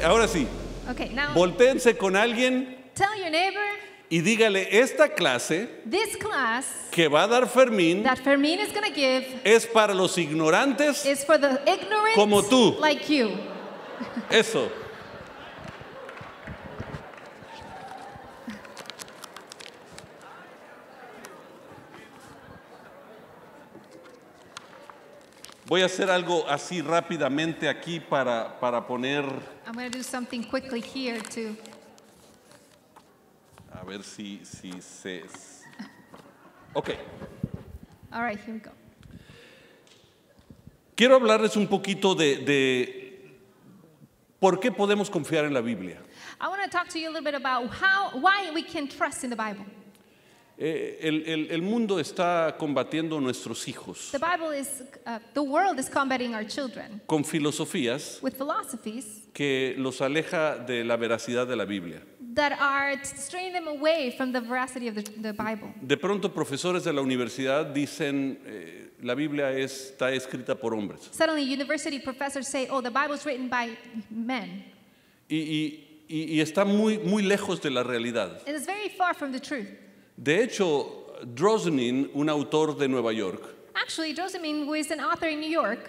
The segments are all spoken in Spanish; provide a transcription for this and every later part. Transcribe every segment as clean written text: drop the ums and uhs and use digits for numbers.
Ahora sí, Okay, now voltéense con alguien tell your neighbor y dígale, esta clase this class que va a dar Fermín that Fermin is going to give es para los ignorantes. is for the ignorant Como tú. like you. Eso. Voy a hacer algo así rápidamente aquí para poner, I'm going to do something quickly here to a ver si se... Ok, All right, here we go. quiero hablarles un poquito de por qué podemos confiar en la Biblia. I want to talk to you a little bit about why we can trust in the Bible. El mundo está combatiendo a nuestros hijos The world is combating our children con filosofías with philosophies que los aleja de la veracidad de la Biblia. that are straying them away from the veracity of the Bible. De pronto profesores de la universidad dicen la Biblia está escrita por hombres Suddenly, university professors say, "Oh, the Bible is written by men," y está muy lejos de la realidad. and it's very far from the truth. De hecho, Drosnin, un autor de Nueva York, Actually, Josephine, who is an author in New York,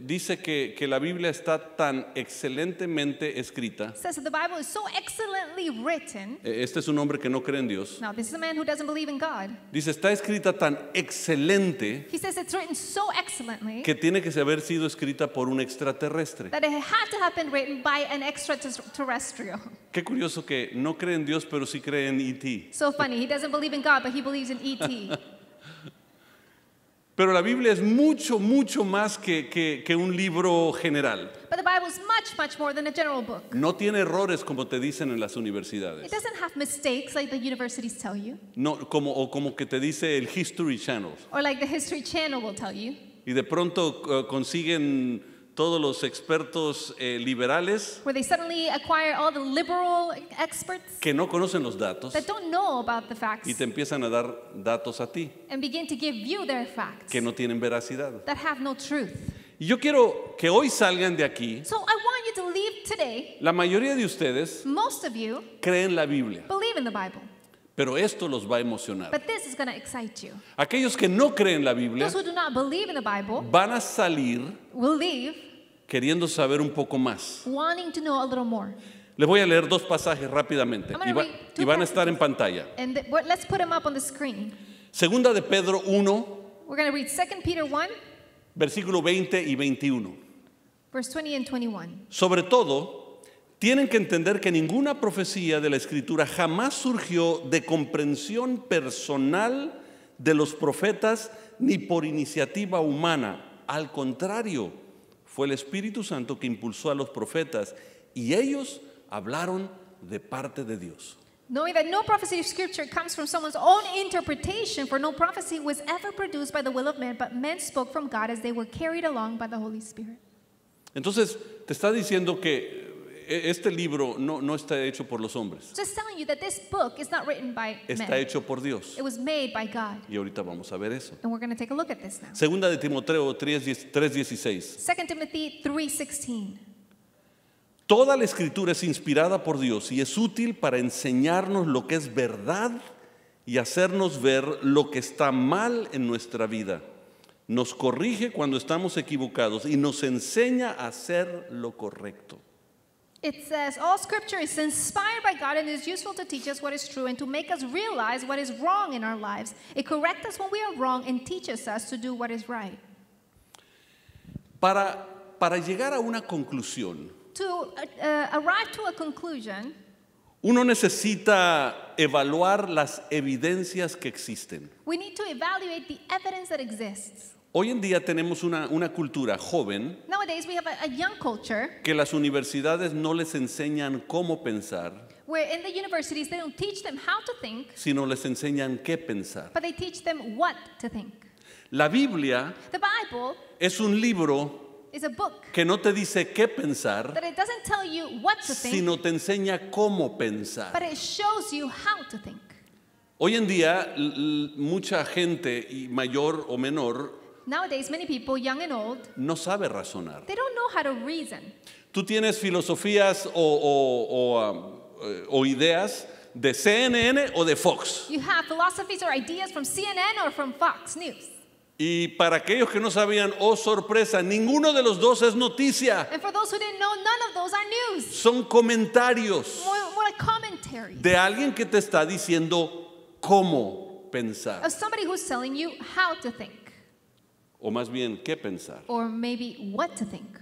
dice que la Biblia está tan excelentemente escrita. says that the Bible is so excellently written. Este es un hombre que no cree en Dios. Now, this is a man who doesn't believe in God. Dice, está escrita tan excelente He says it's written so excellently que tiene que haber sido escrita por un extraterrestre. that it had to have been written by an extraterrestrial. Qué curioso que no cree en Dios, pero sí cree en E.T. So funny. He doesn't believe in God, but he believes in E.T. Pero la Biblia es mucho más que un libro general. But the Bible is much more than a general book. No tiene errores como te dicen en las It universidades. doesn't have mistakes like the universities tell you, No, como que te dice el History Channel. or like the History Channel will tell you. Y de pronto consiguen todos los expertos liberales Where they suddenly acquire all the liberal experts que no conocen los datos that don't know about the facts y te empiezan a dar datos a ti and begin to give you their facts que no tienen veracidad. that have no truth. Y yo quiero que hoy salgan de aquí. So I want you to leave today. La mayoría de ustedes Most of you creen la Biblia, believe in the Bible, pero esto los va a emocionar. but this is going to excite you. Aquellos que no creen la Biblia Those who do not believe in the Bible van a salir will leave queriendo saber un poco más. wanting to know a little more. Les voy a leer dos pasajes rápidamente I'm gonna read two y van a estar passages. en pantalla. And let's put them up on the screen. Segunda de Pedro 1, We're going to read 2 Peter 1, versículo 20 y 21. verse 20 and 21. Sobre todo, tienen que entender que ninguna profecía de la Escritura jamás surgió de comprensión personal de los profetas ni por iniciativa humana. Al contrario, fue el Espíritu Santo que impulsó a los profetas y ellos hablaron de parte de Dios. Knowing that no prophecy of Scripture comes from someone's own interpretation, for no prophecy was ever produced by the will of man, but men spoke from God as they were carried along by the Holy Spirit. Entonces, te está diciendo que este libro no está hecho por los hombres, Just telling you that this book is not written by está men. hecho por Dios. It was made by God. Y ahorita vamos a ver eso. And we're going to take a look at this now. Segunda de Timoteo 3:16. 2 Timothy 3:16. Toda la Escritura es inspirada por Dios y es útil para enseñarnos lo que es verdad y hacernos ver lo que está mal en nuestra vida. Nos corrige cuando estamos equivocados y nos enseña a hacer lo correcto. It says, all Scripture is inspired by God and is useful to teach us what is true and to make us realize what is wrong in our lives. It corrects us when we are wrong and teaches us to do what is right. Para llegar a una conclusión, To arrive to a conclusion, uno necesita evaluar las evidencias que existen. we need to evaluate the evidence that exists. Hoy en día tenemos una cultura joven Nowadays, we have a young culture que las universidades no les enseñan cómo pensar, where in the universities they don't teach them how to think, sino les enseñan qué pensar. but they teach them what to think. La Biblia The Bible es un libro is a book que no te dice qué pensar, that it doesn't tell you what to think, sino te enseña cómo pensar. but it shows you how to think. Hoy en día mucha gente, y mayor o menor, Nowadays, many people, young and old, no sabe razonar. they don't know how to reason. Tú tienes filosofías o ideas de CNN o de Fox. You have philosophies or ideas from CNN or from Fox News. Y para aquellos que no sabían, oh sorpresa, ninguno de los dos es noticia. And for those who didn't know, none of those are news. Son comentarios More like commentaries de alguien que te está diciendo cómo pensar. of somebody who's telling you how to think, O más bien, qué pensar. or maybe what to think.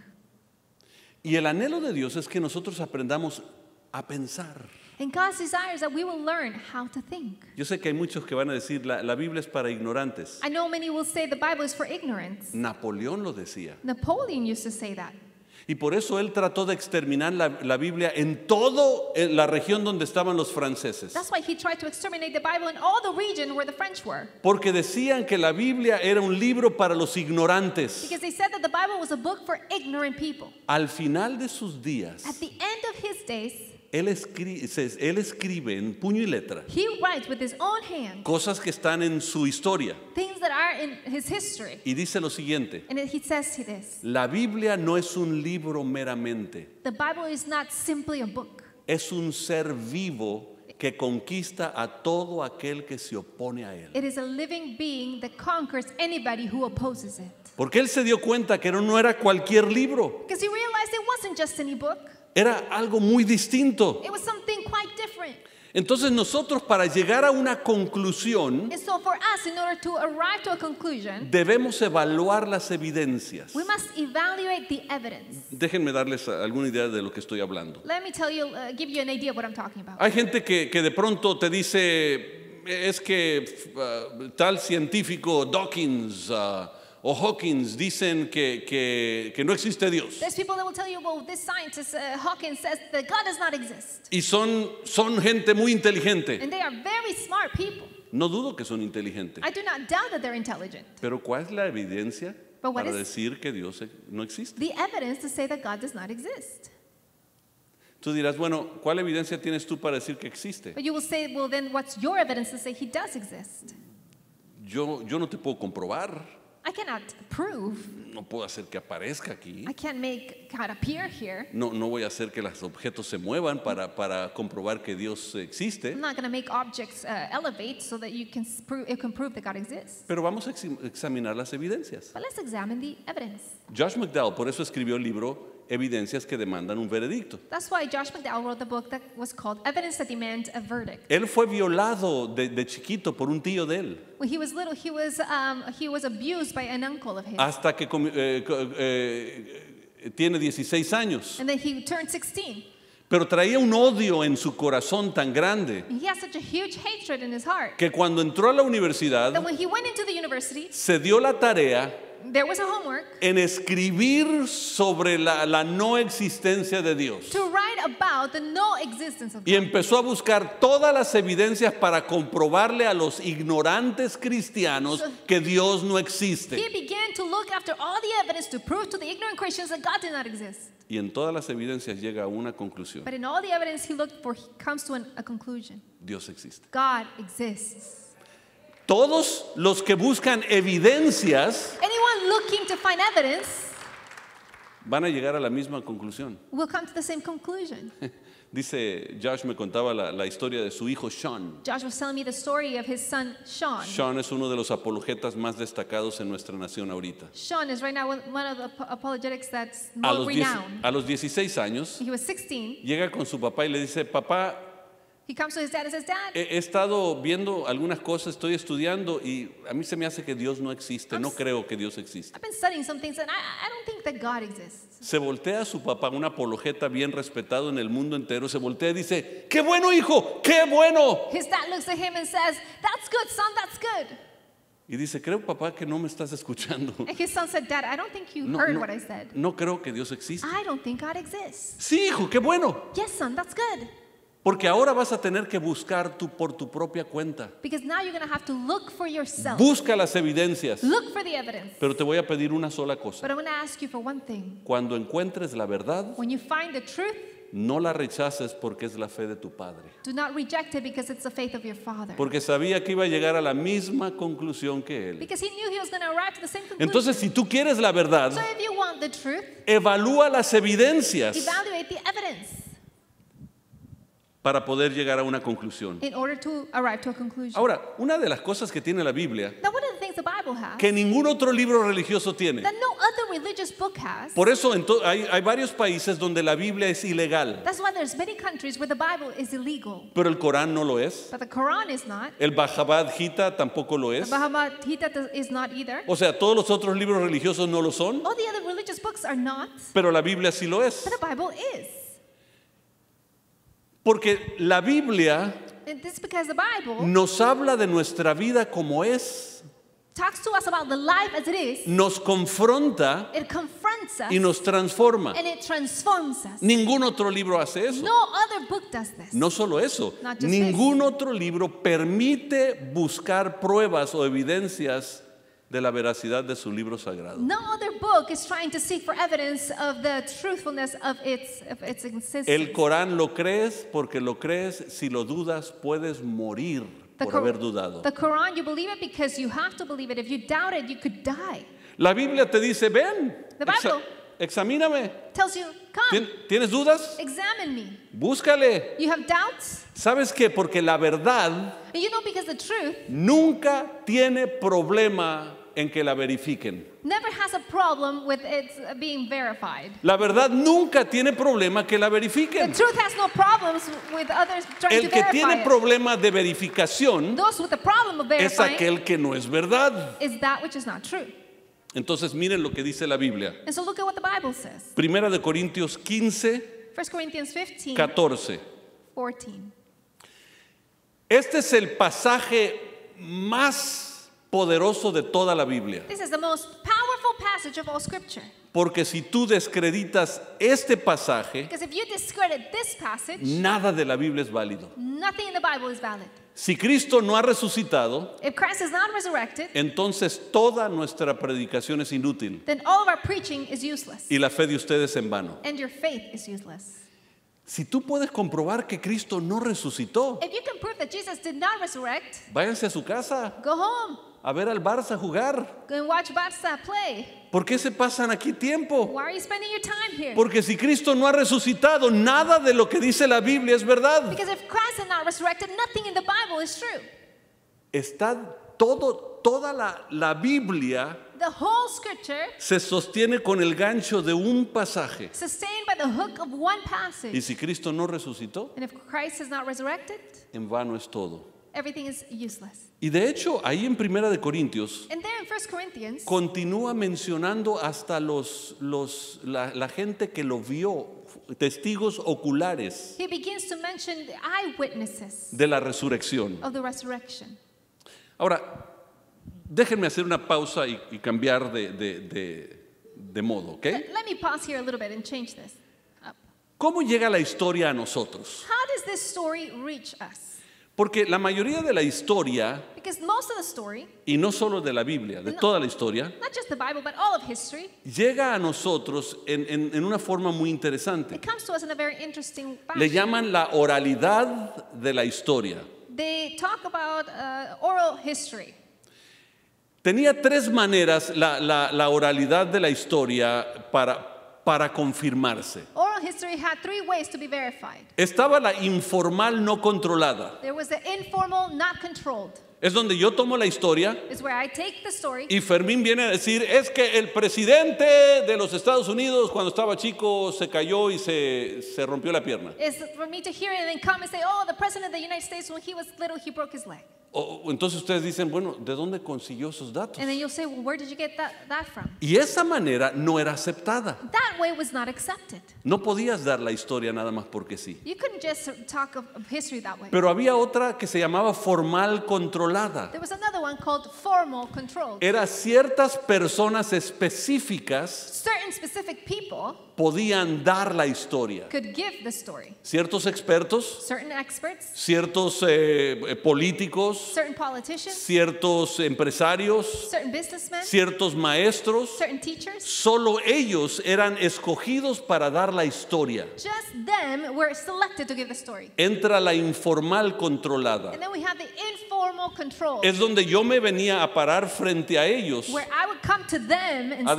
Y el anhelo de Dios es que nosotros aprendamos a pensar. And God's desire is that we will learn how to think. Yo sé que hay muchos que van a decir, la Biblia es para ignorantes. I know many will say the Bible is for ignorance. Napoleón lo decía. Napoleon used to say that. Y por eso él trató de exterminar la Biblia en toda la región donde estaban los franceses. That's why he tried to exterminate the Bible in all the region where the French were. Porque decían que la Biblia era un libro para los ignorantes. Because they said that the Bible was a book for ignorant people. Al final de sus días, At the end of his days, él escribe en puño y letra he writes with his own hand cosas que están en su historia. things that are in his history. Y dice lo siguiente, And he says this, la Biblia no es un libro meramente, the Bible is not simply a book. es un ser vivo que conquista a todo aquel que se opone a él. It is a living being that conquers anybody who opposes it. Porque él se dio cuenta que no era cualquier libro, Because he realized it wasn't just any book. era algo muy distinto. It was something quite different. Entonces nosotros, para llegar a una conclusión, And so for us, in order to arrive to a conclusion, debemos evaluar las evidencias. we must evaluate the evidence. Déjenme darles alguna idea de lo que estoy hablando. Let me tell you, give you an idea of what I'm talking about. Hay gente que de pronto te dice, es que tal científico Dawkins o Hawkins dicen que no existe Dios. There's people that will tell you, well, this scientist, Hawkins, says that God does not exist. Y son gente muy inteligente. And they are very smart people. No dudo que son inteligentes. I do not doubt that they're intelligent. Pero ¿cuál es la evidencia But what para is- decir que Dios no existe? The evidence to say that God does not exist. Tú dirás, bueno, ¿cuál evidencia tienes tú para decir que existe? But you will say, well, then what's your evidence to say he does exist? Yo no te puedo comprobar, I cannot prove. no puedo hacer que aparezca aquí. I can't make God appear here. No voy a hacer que los objetos se muevan para comprobar que Dios existe. I'm not going to make objects elevate so that it can prove that God exists. Pero vamos a examinar las evidencias. But let's examine the evidence. Josh McDowell por eso escribió el libro Evidencias que demandan un veredicto. That's why Josh McDowell wrote the book that was called Evidence That Demands a Verdict. Él fue violado de chiquito por un tío de él, When he was little, he was abused by an uncle of his. hasta que tiene 16 años. And then he turned 16. Pero traía un odio en su corazón tan grande And he has such a huge hatred in his heart que cuando entró a la that universidad when he went into the university, se dio la tarea there was a homework en escribir sobre la no existencia de Dios. to write about the no existence of Y God. empezó a buscar todas las evidencias para comprobarle a los ignorantes cristianos que Dios no existe. He began to look after all the evidence to prove to the ignorant Christians that God did not exist. Y en todas las evidencias llega a una conclusión. But in all the evidence he looked for, he comes to a conclusion. Dios existe. God exists. Todos los que buscan evidencias Anyone looking to find evidence van a llegar a la misma conclusión. will come to the same conclusion. Dice, Josh me contaba la historia de su hijo Sean. Josh was telling me the story of his son, Sean. Sean es uno de los apologetas más destacados en nuestra nación ahorita. Sean is right now one of the apologetics that's A more los, renowned. a los 16 años, He was 16. llega con su papá y le dice, papá, He comes to his dad and says, Dad, he estado viendo algunas cosas, estoy estudiando y a mí se me hace que Dios no existe, no creo que Dios existe. I've been studying some things and I don't think that God exists. Se voltea a su papá, un apologeta bien respetado en el mundo entero, se voltea y dice, ¡qué bueno hijo! ¡Qué bueno! His dad looks at him and says, that's good, son, that's good. Y dice, creo papá que no me estás escuchando. And his son said, Dad, I don't think you No, heard no, what I said. no creo que Dios existe. I don't think God exists. Sí, hijo, qué bueno. Yes, son, that's good. Porque ahora vas a tener que buscar tú por tu propia cuenta. Because now you're going to have to look for yourself. Busca las evidencias. Look for the evidence. Pero te voy a pedir una sola cosa. But I'm going to ask you for one thing. Cuando encuentres la verdad, When you find the truth, no la rechaces porque es la fe de tu padre. Do not reject it because it's the faith of your father. Porque sabía que iba a llegar a la misma conclusión que él. Because he knew he was going to arrive to the same conclusion. Entonces, si tú quieres la verdad, So if you want the truth, evalúa las evidencias evaluate the evidence para poder llegar a una conclusión. in order to arrive to a conclusion. Ahora, una de las cosas que tiene la Biblia, Now, one of the things the Bible has que ningún otro libro religioso tiene. that no other religious book has, Por eso hay varios países donde la Biblia es ilegal, that's why there's many countries where the Bible is illegal, pero el Corán no lo es. but the Quran is not. El Bhagavad Gita tampoco lo The es. Bhagavad Gita is not either. O sea, todos los otros libros religiosos no lo son, All the other religious books are not, pero la Biblia sí lo es. but the Bible is. Porque la Biblia And this is because the Bible nos habla de nuestra vida como es, talks to us about the life as it is. nos confronta It confronts us y nos transforma. and it transforms us. Ningún otro libro hace eso. No other book does this. No solo eso, Not just ningún otro libro permite buscar pruebas o evidencias de la veracidad de su libro sagrado. No other book is trying to seek for evidence of the truthfulness of its existence. El Corán lo crees porque lo crees, si lo dudas puedes morir por haber dudado. The Quran, you believe it because you have to believe it. If you doubt it, you could die. La Biblia te dice, ven, The Bible examíname. tells you, come, ¿Tienes dudas? examine me. Búscale. You have doubts? ¿Sabes qué? Porque la verdad And you know, because the truth nunca tiene problema en que la verifiquen. never has a problem with its being verified. La verdad nunca tiene problema que la The verifiquen. truth has no problems with others trying El to que verify tiene it. problema de verificación Those with the problem of es verifying aquel que no es verdad. is that which is not true. Entonces miren lo que dice la Biblia. And so look at what the Bible says. Primera de Corintios 15, 1 Corinthians 15, 14. 14. Este es el pasaje más poderoso de toda la Biblia. This is the most powerful passage of all Scripture. Porque si tú descreditas este pasaje, Because if you discredit this passage, nada de la Biblia es válido. nothing in the Bible is valid. Si Cristo no ha resucitado, If Christ is not resurrected, entonces toda nuestra predicación es inútil then all of our preaching is useless. y la fe de ustedes en vano. And your faith is useless. Si tú puedes comprobar que Cristo no resucitó, If you can prove that Jesus did not resurrect, váyanse a su casa go home. a ver al Barça jugar. Go and watch Barca play. ¿Por qué se pasan aquí tiempo? Why are you spending your time here? Porque si Cristo no ha resucitado, nada de lo que dice la Biblia es verdad. Because if Christ is not resurrected, nothing in the Bible is true. Toda la Biblia The whole Scripture se sostiene con el gancho de un pasaje. sustained by the hook of one Y passage. si Cristo no resucitó, And if Christ is not resurrected, en vano es todo. everything is useless. Y de hecho, ahí en Primera de Corintios, And there in 1 Corinthians, continúa mencionando hasta la gente que lo vio, testigos oculares he begins to mention the eyewitnesses de la resurrección. of the resurrection. Ahora, déjenme hacer una pausa y cambiar de modo, ¿ok? Let me pause here a little bit and change this up. ¿Cómo llega la historia a nosotros? How does this story reach us? Porque la mayoría de la historia, Because most of the story, y no solo de la Biblia, de toda la historia, not just the Bible, but all of history, llega a nosotros en una forma muy interesante. it comes to us in a very interesting Le fashion. llaman la oralidad de la historia. They talk about oral history. Tenía tres maneras la oralidad de la historia para confirmarse. Oral history had three ways to be verified. Estaba la informal no controlada. There was the informal, not controlled. Es donde yo tomo la historia It's where I take the story, y Fermín viene a decir, es que el presidente de los Estados Unidos cuando estaba chico se cayó y se rompió la pierna. is for me to hear it and then come and say, oh, the president of the United States, when he was little, he broke his leg. Entonces ustedes dicen, bueno, ¿de dónde consiguió esos datos? And then you'll say, well, where did you get that from? Y esa manera no era aceptada. That way was not accepted. No podías dar la historia nada más porque sí. You couldn't just talk of history that way. Pero había otra que se llamaba formal controlada. There was another one called formal controlled. Era ciertas personas específicas Certain certain specific people podían dar la historia. could give the story. Ciertos expertos, Certain experts, ciertos políticos, certain politicians, ciertos empresarios, certain businessmen, ciertos maestros, certain teachers. solo ellos eran escogidos para dar la historia. Just them were selected to give the story. Entra la informal controlada. And then we have the informal control, Es donde yo me venía a parar frente a ellos where I would come to them and a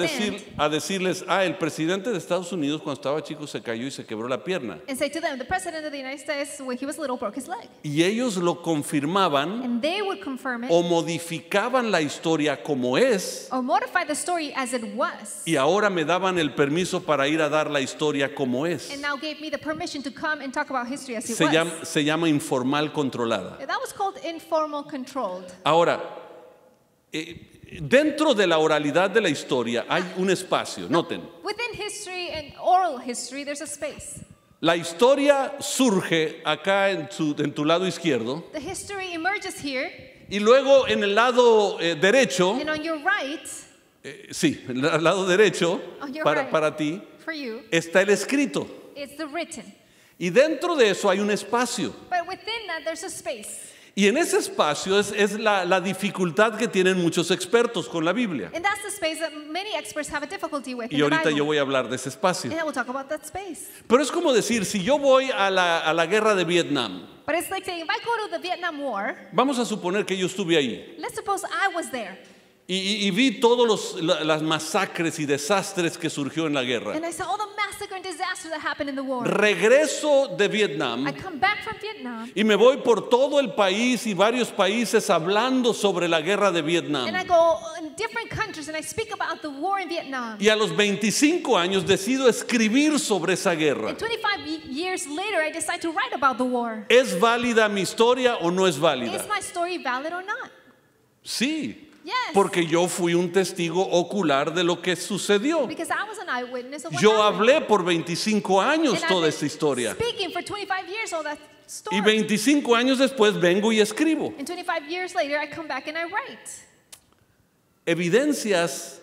decirles, el presidente de Estados Unidos cuando estaba chico se cayó y se quebró la pierna. and say to them, the president of the United States, when he was little, broke his leg. Y ellos lo confirmaban And they would confirm it o modificaban la historia como es or modify the story as it was. y ahora me daban el permiso para ir a dar la historia como es. And now gave me the permission to come and talk about history as it Se was. llama informal controlada. That was called informal controlled. Ahora, dentro de la oralidad de la historia hay un espacio, noten. Within history and oral history, there's a space. La historia surge acá en tu lado izquierdo The history emerges here, y luego en el lado derecho, and on your right, sí, el lado derecho On your para, right. para ti for you, está el escrito. it's the written. Y dentro de eso hay un espacio. But within that, there's a space. Y en ese espacio es la dificultad que tienen muchos expertos con la Biblia. And that's the space that many experts have a difficulty with in Y the ahorita Bible. yo voy a hablar de ese espacio. And I will talk about that space. Pero es como decir, si yo voy a la guerra de Vietnam, But it's like saying, if I go to the Vietnam War, vamos a suponer que yo estuve ahí let's suppose I was there. y vi todos las masacres y desastres que surgió en la guerra. And I saw all the massacre and disaster that happened in the war. Regreso de Vietnam I come back from Vietnam, y me voy por todo el país y varios países hablando sobre la guerra de Vietnam. and I go in different countries and I speak about the war in Vietnam. Y a los 25 años decido escribir sobre esa guerra. And 25 years later, I decide to write about the war. ¿Es válida mi historia o no es válida? Is my story valid or not? Sí, Yes. porque yo fui un testigo ocular de lo que sucedió. Because I was an eyewitness of what Yo happened. hablé por 25 años And I've toda been esta historia. speaking for 25 years all that story. Y 25 años después vengo y escribo. And 25 years later, I come back and I write. Evidencias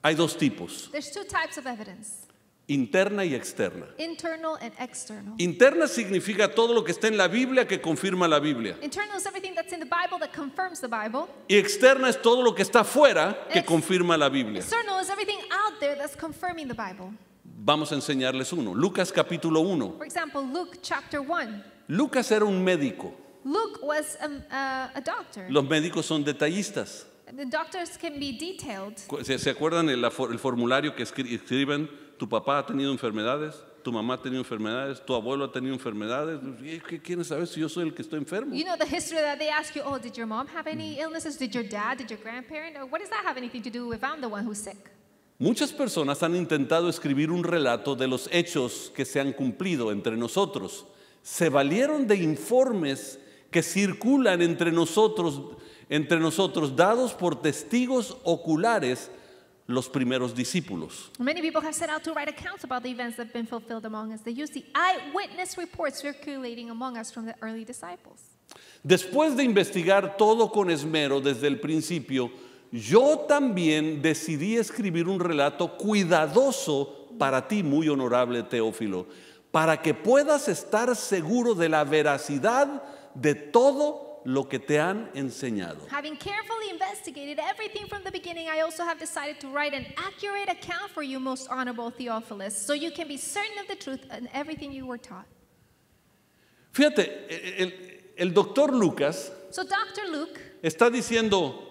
hay dos tipos, There's two types of evidence, interna y externa. internal and external. Interna significa todo lo que está en la Biblia que confirma la Biblia. Internal is everything that's in the Bible that confirms the Bible. Y externa es todo lo que está fuera que Ex- confirma la Biblia. External is everything out there that's confirming the Bible. Vamos a enseñarles uno. Lucas capítulo 1. For example, Luke chapter 1. Lucas era un médico. Luke was a doctor. Los médicos son detallistas. The doctors can be detailed. ¿Se acuerdan el formulario que escriben? Tu papá ha tenido enfermedades, tu mamá ha tenido enfermedades, tu abuelo ha tenido enfermedades. ¿Qué quieren saber si yo soy el que estoy enfermo? You know the history that they ask you, oh, did your mom have any illnesses? Did your dad? Did your grandparent? Or what does that have anything to do if I'm the one who's sick? Muchas personas han intentado escribir un relato de los hechos que se han cumplido entre nosotros. Se valieron de informes que circulan entre nosotros dados por testigos oculares, los primeros discípulos. Many people have set out to write accounts about the events that have been fulfilled among us. They use the eyewitness reports circulating among us from the early disciples. Después de investigar todo con esmero desde el principio, yo también decidí escribir un relato cuidadoso para ti, muy honorable Teófilo, para que puedas estar seguro de la veracidad de todo lo que te han enseñado. Having carefully investigated everything from the beginning, I also have decided to write an accurate account for you, most honorable Theophilus, so you can be certain of the truth and everything you were taught. Fíjate, el doctor Lucas So Dr. Luke, está diciendo,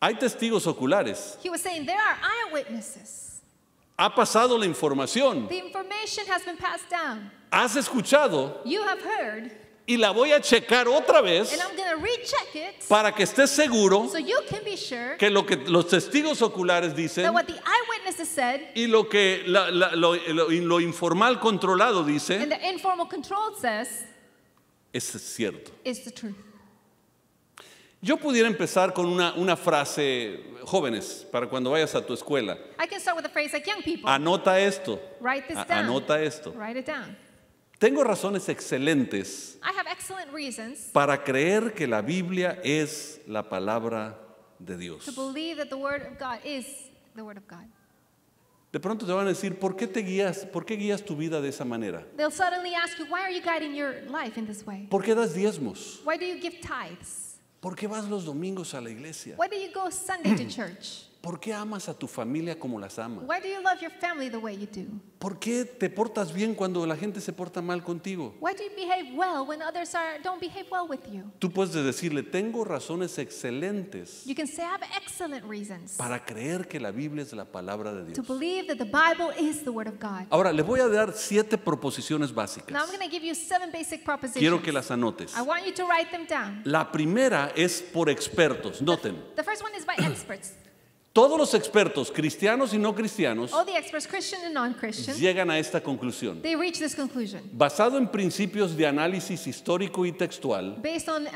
hay testigos oculares, he was saying there are eyewitnesses. ha pasado la información, The information has been passed down. has escuchado You have heard, y la voy a checar otra vez and I'm going to recheck it para que estés seguro so you can be sure que lo que los testigos oculares dicen that what the eyewitnesses said y lo que lo informal controlado dice and the informal control says es cierto. is the truth. Yo pudiera empezar con una frase, jóvenes, para cuando vayas a tu escuela. I can start with a phrase like young people. Anota esto. Write this down. Anota esto. Write it down. Tengo razones excelentes I have excellent reasons para creer que la Biblia es la palabra de Dios. to believe that the Word of God is the Word of God. De pronto te van a decir, ¿por qué guías tu vida de esa manera? They'll suddenly ask you, why are you guiding your life in this way? ¿Por qué das diezmos? Why do you give tithes? ¿Por qué vas los domingos a la iglesia? Why do you go Sunday to church? ¿Por qué amas a tu familia como las amas? Why do you love your family the way you do? ¿Por qué te portas bien cuando la gente se porta mal contigo? Why do you behave well when others don't behave well with you? Tú puedes decirle, tengo razones excelentes You can say, I have excellent reasons para creer que la Biblia es la palabra de to Dios. believe that the Bible is the Word of God. Ahora, les voy a dar 7 proposiciones Now básicas. I'm going to give you 7 basic propositions. Quiero que las anotes. I want you to write them down. La primera es por expertos. Noten, The first one is by experts. todos los expertos, cristianos y no cristianos, All the experts, Christian and non-Christian, llegan a esta conclusión. they reach this conclusion. Basado en principios de análisis histórico y textual, Based on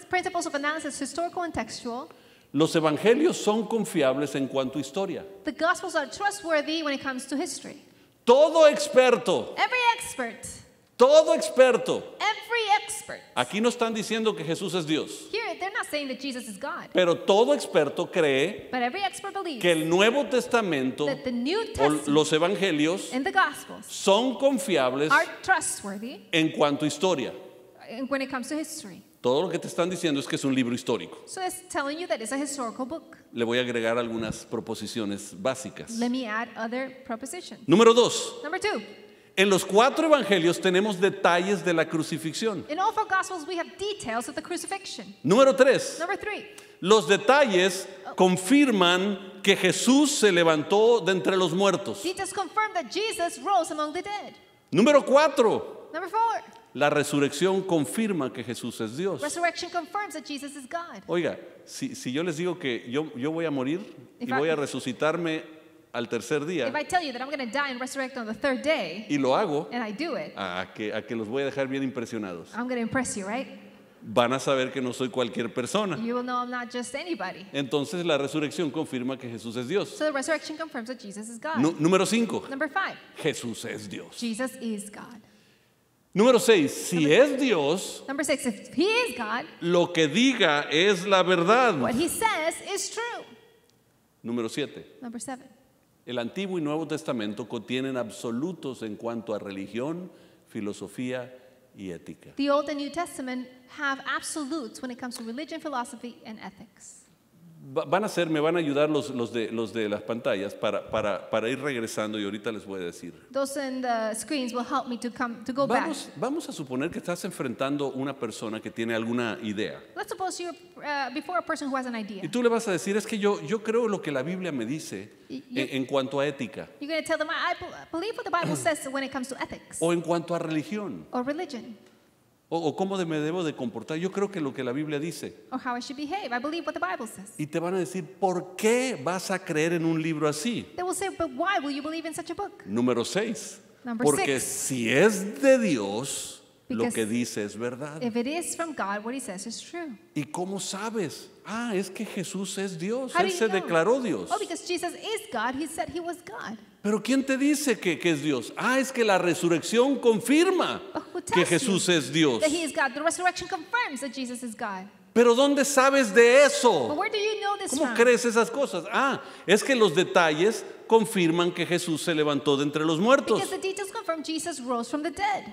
principles of analysis, historical and textual, los evangelios son confiables en cuanto a historia. the Gospels are trustworthy when it comes to history. Todo experto, todo experto. Every expert. Aquí no están diciendo que Jesús es Dios, Here, they're not saying that Jesus is God, pero todo experto cree but every expert believes que el Nuevo Testamento that the New o Testament los evangelios and the Gospels son confiables are trustworthy en cuanto a historia. when it comes to history. Todo lo que te están diciendo es que es un libro histórico. So it's telling you that it's a historical book. Le voy a agregar algunas proposiciones básicas. Let me add other propositions. Número 2. Number 2, En los 4 evangelios tenemos detalles de la crucifixión. in all 4 Gospels we have details of the crucifixion. Número 3. Number 3, Los detalles confirman que Jesús se levantó de entre los muertos. details confirm that Jesus rose among the dead. Número 4. Number 4, La resurrección confirma que Jesús es Dios. resurrection confirms that Jesus is God. Oiga, si yo les digo que yo voy a morir y If voy I- a resucitarme al tercer día If I tell you that I'm going to die and resurrect on the 3rd day, y lo hago, and I do it, a que los voy a dejar bien impresionados. I'm going to impress you, right? Van a saber que no soy cualquier persona. You will know I'm not just anybody. Entonces la resurrección confirma que Jesús es Dios. So the resurrection confirms that Jesus is God. Número 5. Number 5, Jesús es Dios. Jesus is God. Número 6. Si es Dios, Number 6, if He is God, lo que diga es la verdad. what He says is true. Número 7. Number 7, El Antiguo y Nuevo Testamento contienen absolutos en cuanto a religión, filosofía y ética. the Old and New Testament have absolutes when it comes to religion, philosophy, and ethics. Me van a ayudar los de las pantallas para ir regresando y ahorita les voy a decir. Those in the screens will help me to go back. Vamos a suponer que estás enfrentando una persona que tiene alguna idea. Let's suppose you're before a person who has an idea. Y tú le vas a decir, es que yo creo lo que la Biblia me dice en cuanto a ética You're going to tell them, I believe what the Bible says when it comes to ethics o en cuanto a religión or religion o cómo me debo de comportar. Yo creo que lo que la Biblia dice. or how I should behave. I believe what the Bible says. Y te van a decir, ¿por qué vas a creer en un libro así? They will say, but why will you believe in such a book? Número 6. Number Porque 6. si es de Dios, lo Because que dice es verdad. If it is from God, what He says is true. ¿Y cómo sabes? Es que Jesús es Dios. How do Él you se know? declaró Dios. Oh, because Jesus is God. He said He was God. Pero ¿quién te dice que es Dios? Es que la resurrección confirma But who que tells Jesús you es Dios. that He is God? The resurrection confirms that Jesus is God. Pero ¿dónde sabes de But eso? where do you know this ¿Cómo from? crees esas cosas? Es que los detalles confirman que Jesús se levantó de entre los muertos. Because the details confirm Jesus rose from the dead.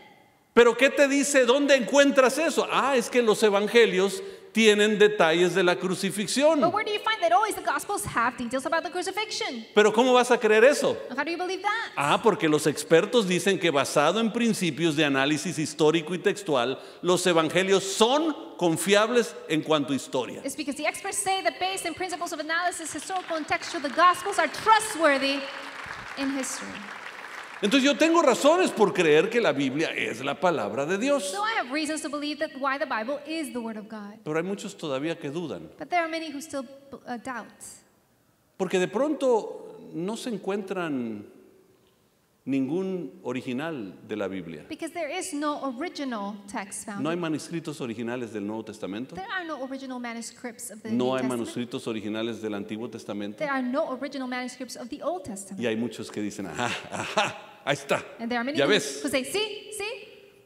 Pero ¿qué te dice? ¿Dónde encuentras eso? Es que los evangelios tienen detalles de la crucifixión. But where do you find that? Always the Gospels have details about the crucifixion. Pero ¿cómo vas a creer eso? How do you believe that? Porque los expertos dicen que basado en principios de análisis histórico y textual, los evangelios son confiables en cuanto a historia. It's because the experts say that based on principles of analysis, historical and textual, the Gospels are trustworthy in history. Entonces yo tengo razones por creer que la Biblia es la palabra de Dios. So I have reasons to believe that why the Bible is the Word of God. Pero hay muchos todavía que dudan. But there are many who still doubt. Porque de pronto no se encuentran ningún original de la Biblia. Because there is no original text found. No hay manuscritos originales del Nuevo Testamento. There are no original manuscripts of the No New hay Testament. manuscritos originales del Antiguo Testamento. There are no original manuscripts of the Old Testament. Y hay muchos que dicen, ahí está. And there are many Ya who ves. say, see?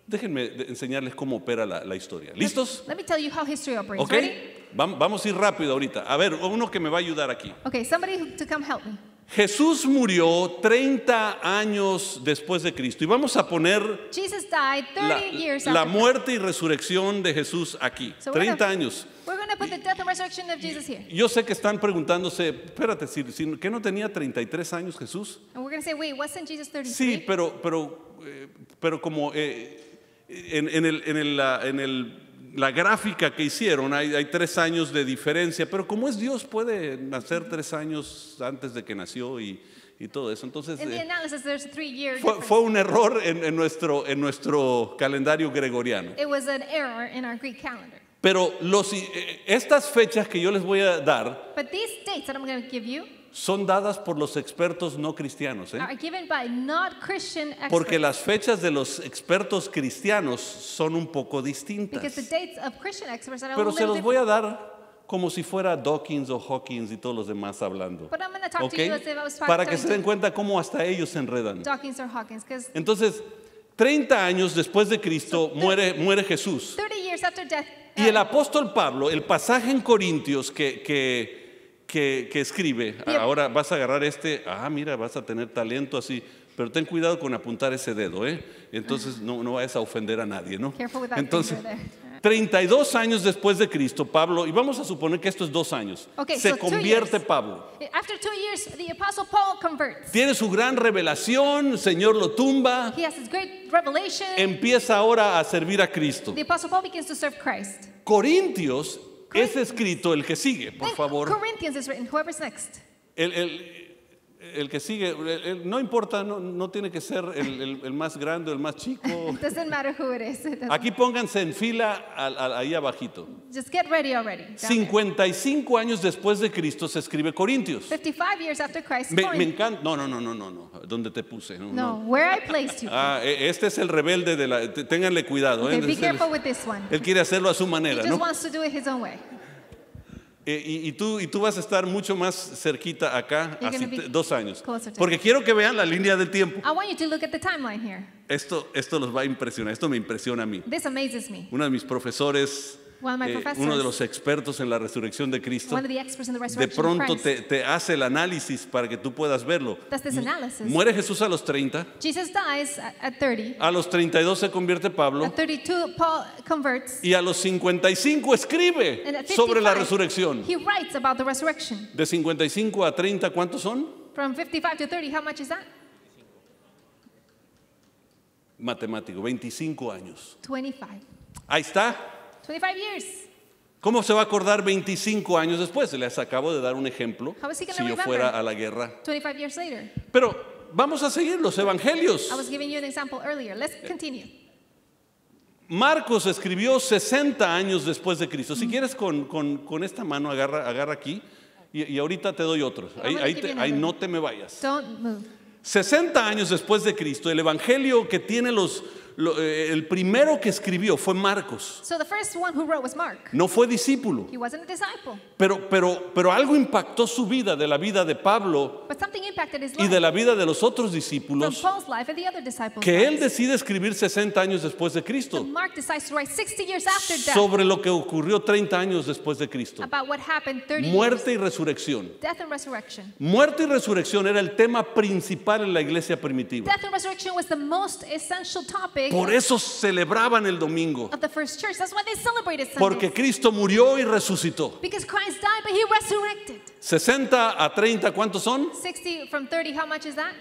Déjenme enseñarles cómo opera la historia. ¿Listos? Let me tell you how history operates. ¿Ok? Ready? Vamos a ir rápido ahorita. A ver, uno que me va a ayudar aquí. Okay, somebody to come help me. Jesús murió 30 años después de Cristo. Y vamos a poner Jesus died 30 years la after. muerte y resurrección de Jesús aquí. So we're 30 años. We're going to put the death and resurrection of Jesus here. Yo sé que están preguntándose, espérate, ¿que no tenía 33 años Jesús? And we're going to say, wait, wasn't Jesus 33? Sí, pero como la gráfica que hicieron hay 3 años de diferencia, pero como es Dios puede nacer 3 años antes de que nació y todo eso. Entonces In the analysis, there's a 3-year fue difference. un error en nuestro calendario gregoriano. It was an error in our Greek calendar. Pero estas fechas que yo les voy a dar But these dates that I'm going to give you son dadas por los expertos no cristianos, ¿eh? are given by not Christian experts. Porque las fechas de los expertos cristianos son un poco distintas. Because the dates of Christian experts are a Pero little se los different. voy a dar como si fuera Dawkins o Hawkins y todos los demás hablando. But I'm going to talk ¿Ok? to you as if I was Para que se den talking cuenta cómo hasta ellos se enredan. to Dawkins or Hawkins. Because Entonces, 30 años después de Cristo muere Jesús. 30 years after death, Y el apóstol Pablo, el pasaje en Corintios que escribe, ahora vas a agarrar mira, vas a tener talento así, pero ten cuidado con apuntar ese dedo, ¿eh? Entonces no vayas a ofender a nadie, ¿no? careful with that Entonces, finger there. 32 años después de Cristo, Pablo, y vamos a suponer que esto es 2 años, Okay, se so 2 convierte years. Pablo. After 2 years, the Apostle Paul converts. Tiene su gran revelación, el Señor lo tumba, He has this great revelation. empieza ahora a servir a Cristo. The Apostle Paul begins to serve Christ. Corintios es escrito el que sigue, por Then favor. Corinthians is written. Whoever's next. El que sigue, no importa, no tiene que ser el más grande o el más chico. It doesn't matter who it is. It doesn't- Aquí pónganse en fila ahí abajito. Just get ready already. Down there. 55 años después de Cristo se escribe Corintios. 55 years after Christ. Me Corinth. encanta. No. ¿Dónde te puse? No, where I placed you. Este es el rebelde ténganle cuidado. Okay, be Él careful with this one. quiere hacerlo a su He manera, just ¿no? wants to do it his own way. Y tú vas a estar mucho más cerquita acá, You're así gonna be 2 años. closer to Porque quiero que vean la línea del tiempo. I want you to look at the timeline here. Esto los va a impresionar, esto me impresiona a mí. This amazes me. Uno de mis profesores, One of my professors, uno de los expertos en la resurrección de Cristo, one of the experts in the de resurrection of pronto Christ, te hace el análisis para que tú puedas verlo. does this analysis. Muere Jesús a los 30, Jesus dies at 30. a los 32 se convierte Pablo At 32, Paul converts. y a los 55 escribe And at 55, sobre la resurrección. he writes about the resurrection. De 55 a 30, ¿cuántos son? From 55 to 30, how much is that? Matemático, 25 años. 25. Ahí está. 25 years. ¿Cómo se va a acordar 25 años después? Les acabo de dar un ejemplo. How is he gonna Si yo remember? fuera a la guerra. 25 years later. Pero vamos a seguir los evangelios. I was giving you an example earlier. Let's continue. Marcos escribió 60 años después de Cristo. Si quieres con esta mano agarra aquí y ahorita te doy otros. Ahí no te me vayas. Don't move. 60 años después de Cristo, el evangelio que tiene el primero que escribió fue Marcos. So the first one who wrote was Mark. No fue discípulo, He wasn't a disciple, pero algo impactó su vida, de la vida de Pablo but something impacted his y life de la vida de los otros from discípulos, Paul's life and the other disciples' que él lives. decide escribir 60 años después de So Cristo, Mark decides to write 60 years after death sobre lo que ocurrió 30 años después de Cristo. about what happened 30 Muerte years. y resurrección. Death and resurrection. Muerte y resurrección era el tema principal en la iglesia primitiva. Death and resurrection was the most essential topic Por eso celebraban el domingo, of the first church. That's why they celebrated Sunday. porque Cristo murió y resucitó. Because Christ died, but he resurrected. 60 a 30, ¿cuántos son? 60 from 30, how much is that?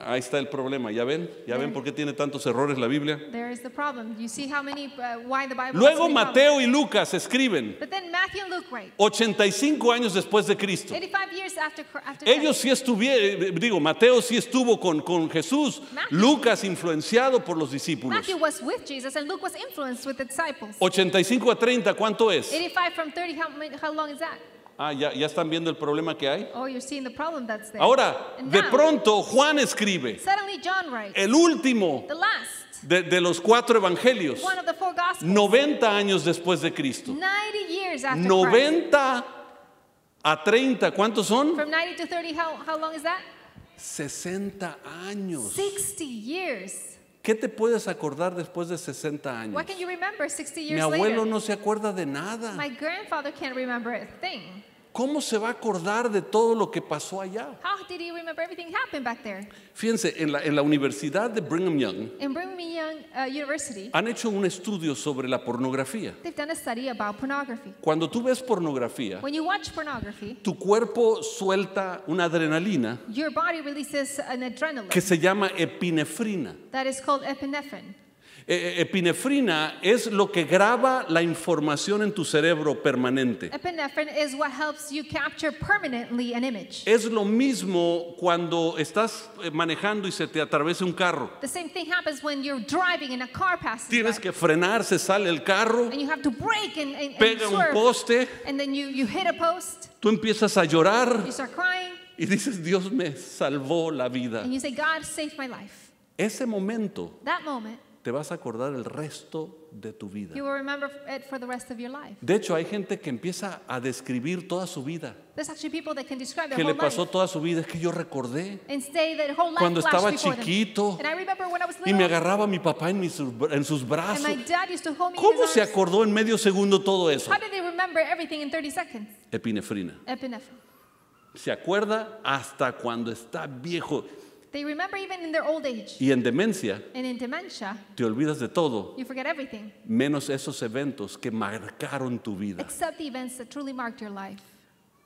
Ahí está el problema, ¿ya ven por qué tiene tantos errores la Biblia? There is the problem. You see how many, why the Bible has Luego so many problems. Mateo y Lucas escriben But then Matthew and Luke write. 85 años después de Cristo. 85 years after Ellos sí estuvieron, Mateo sí estuvo con Jesús, Matthew. Lucas influenciado por los discípulos. Matthew was with Jesus and Luke was influenced with the disciples. 85 a 30, ¿cuánto es? 85 from 30, how long is that? Ya están viendo el problema que hay. Oh, you're seeing the problem that's there. Ahora, And de now, pronto Juan escribe, suddenly John writes, el último the last, de los 4 evangelios, one of the 4 gospels, 90 años después de Cristo. 90 years after Christ. 90 a 30, ¿cuántos son? From 90 to 30, how long is that? 60 años. 60 years. ¿Qué te puedes acordar después de 60 años? What can you remember 60 Mi years abuelo later? no se acuerda de nada. My grandfather can't remember a thing. ¿Cómo se va a acordar de todo lo que pasó allá? How did he remember everything happened back there? Fíjense, en la Universidad de Brigham Young In Brigham Young University, han hecho un estudio sobre la pornografía. they've done a study about pornography. Cuando tú ves pornografía, When you watch pornography, tu cuerpo suelta una adrenalina your body releases an adrenaline que se llama epinefrina. that is called epinephrine. Epinefrina es lo que graba la información en tu cerebro permanente. Epinephrine is what helps you capture permanently an image. Es lo mismo cuando estás manejando y se te atraviesa un carro. The same thing happens when you're driving and a car passes Tienes by. que frenar, se sale el carro, And you have to brake and pega un swerve. poste, And then you hit a post, tú empiezas a llorar you start crying, y dices, Dios me salvó la vida. and you say, God saved my life. Ese momento That moment, te vas a acordar el resto de tu vida. you will remember it for the rest of your life. De hecho, hay gente que empieza a describir toda su vida. There's actually people that can describe their ¿Qué whole le pasó life toda su vida? Es que yo recordé and say that whole life cuando flashed estaba before them. chiquito And I remember when I was y me little, agarraba a mi papá en sus and brazos. my dad used to hold me in ¿Cómo his se arms. acordó en medio segundo todo eso? How did they remember everything in 30 seconds? Epinefrina. Epinephrine. Se acuerda hasta cuando está viejo. They remember even in their old age. Y en demencia And in dementia, te olvidas de todo, you forget everything menos esos eventos que marcaron tu vida. except the events that truly marked your life.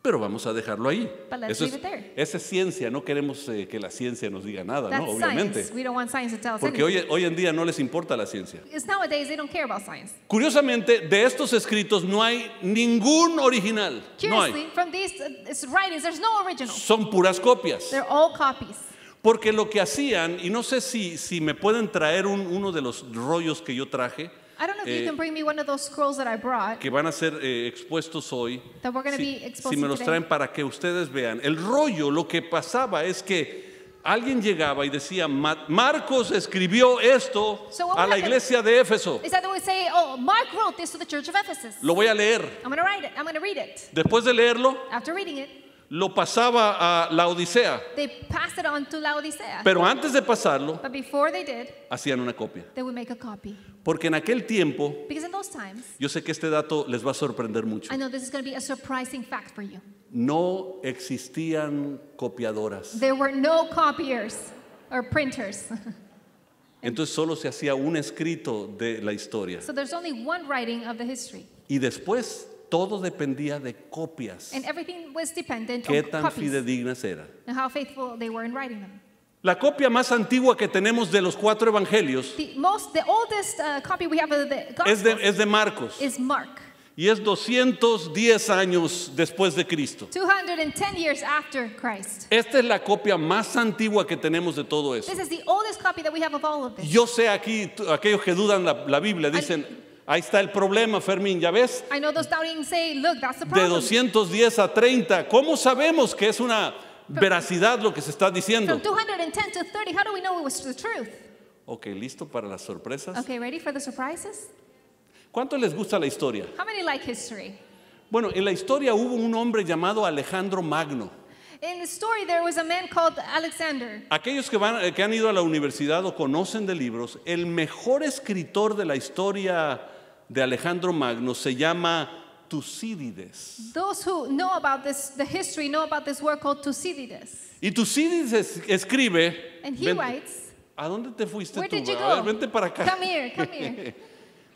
Pero vamos a dejarlo ahí. But let's Eso leave it there. esa es ciencia, no queremos que la ciencia nos diga nada, That's ¿no? Obviamente. science. We don't want science to tell us Porque anything. hoy en día no les importa la ciencia. Because nowadays they don't care about science. Curiosamente, de estos escritos no hay ningún original. No hay. Curiously, from these writings, there's no original. Son puras copias. They're all copies. Porque lo que hacían, y no sé si me pueden traer uno de los rollos que yo traje, I don't know if you can bring me one of those scrolls that I brought que van a ser expuestos hoy, that we're going to si, be exposing si me los today. traen para que ustedes vean. El rollo, lo que pasaba es que alguien llegaba y decía, Marcos escribió esto So what a would la happen iglesia de Éfeso. Is that they would say, oh, Mark wrote this to the church of Ephesus. Lo voy a leer. I'm going to write it. I'm going to read it. Después de leerlo, After reading it, lo pasaba a la Odisea. they passed it on to Laodicea. Pero antes de pasarlo, But before they did, hacían una copia. they would make a copy. Porque en aquel tiempo, Because in those times, yo sé que este dato les va a sorprender mucho, I know this is going to be a surprising fact for you. no existían copiadoras. There were no copiers or printers. Entonces solo se hacía un escrito de la historia. So there's only one writing of the history. Y después todo dependía de copias. And everything was dependent Qué on tan copies fidedignas eran. and how faithful they were in writing them. La copia más antigua que tenemos de los 4 evangelios The oldest copy we have of the es Gospels de Marcos. is Mark. Y es 210 años después de Cristo. 210 years after Christ. Esta es la copia más antigua que tenemos de todo eso. This is the oldest copy that we have of all of this. Yo sé aquí, aquellos que dudan la Biblia, dicen, ahí está el problema, Fermín, ¿ya ves? I know those doubting say, look, that's the De problem. 210 a 30, ¿cómo sabemos que es una veracidad lo que se está diciendo? From 210 to 30, how do we know it was the truth? Ok, ¿listo para las sorpresas? Okay, ready for the surprises? ¿Cuánto les gusta la historia? How many like history? Bueno, en la historia hubo un hombre llamado Alejandro Magno. In the story, there was a man called Alexander. Aquellos que han ido a la universidad o conocen de libros, el mejor escritor de la historia de Alejandro Magno se llama Tucídides. Those who know about this, the history, know about this word called Thucydides. Y Tucídides escribe, And he writes, ¿a dónde te fuiste where tú? did you A ver, go? vente para acá. Come here, come here.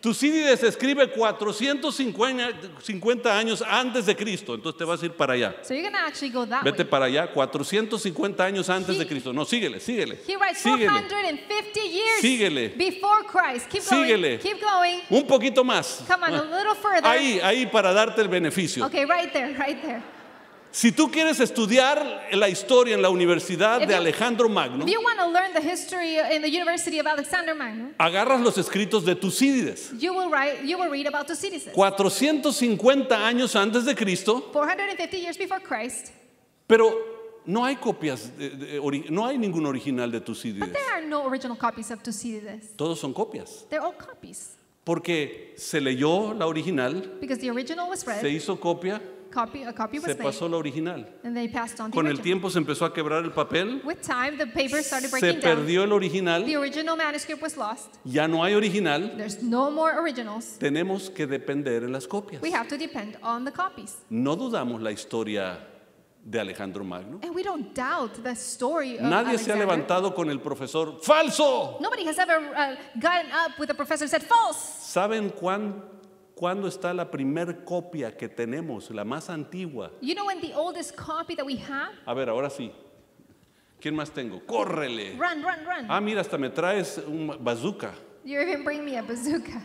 Tucídides escribe 450 años antes de Cristo, entonces te vas a ir para allá. So you're going to actually go that Vete way. para allá, 450 años antes de Cristo. No, síguele. He writes Síguele. 450 years Síguele. before Christ. Keep going. Síguele. Keep going. Un poquito más. Come on, a little further. Ahí para darte el beneficio. Okay, right there, right there. Si tú quieres estudiar la historia en la Universidad If de you- Alejandro Magno, If you want to learn the history in the University of Alexander Magno, agarras los escritos de Tucídides. you will read about Thucydides. 450 años antes de Cristo, 450 years before Christ, pero no hay copias, no hay ningún original de but Tucídides. there are no original copies of Thucydides. Todos son copias. They're all copies Porque se leyó la original, because the original was se read, hizo copia a copy was se made, pasó la original. and they passed on the Con el original. tiempo se empezó a quebrar el papel, With time, the paper started se breaking down. perdió el original, The original manuscript was lost. ya no hay original, There's no more originals. tenemos que depender en las copias. We have to depend on the copies. No dudamos la historia de Alejandro Magno. And we don't doubt the story of Nadie se ha Alexander. levantado con el profesor, ¡falso! Nobody has ever gotten up with a professor and said false. ¿Saben cuándo está la primer copia que tenemos, la más antigua? You know when the oldest copy that we have? A ver, ahora sí. ¿Quién más tengo? ¡Córrele! Run, run, run. Ah, mira, hasta me traes un bazooka. You even bring me a bazooka.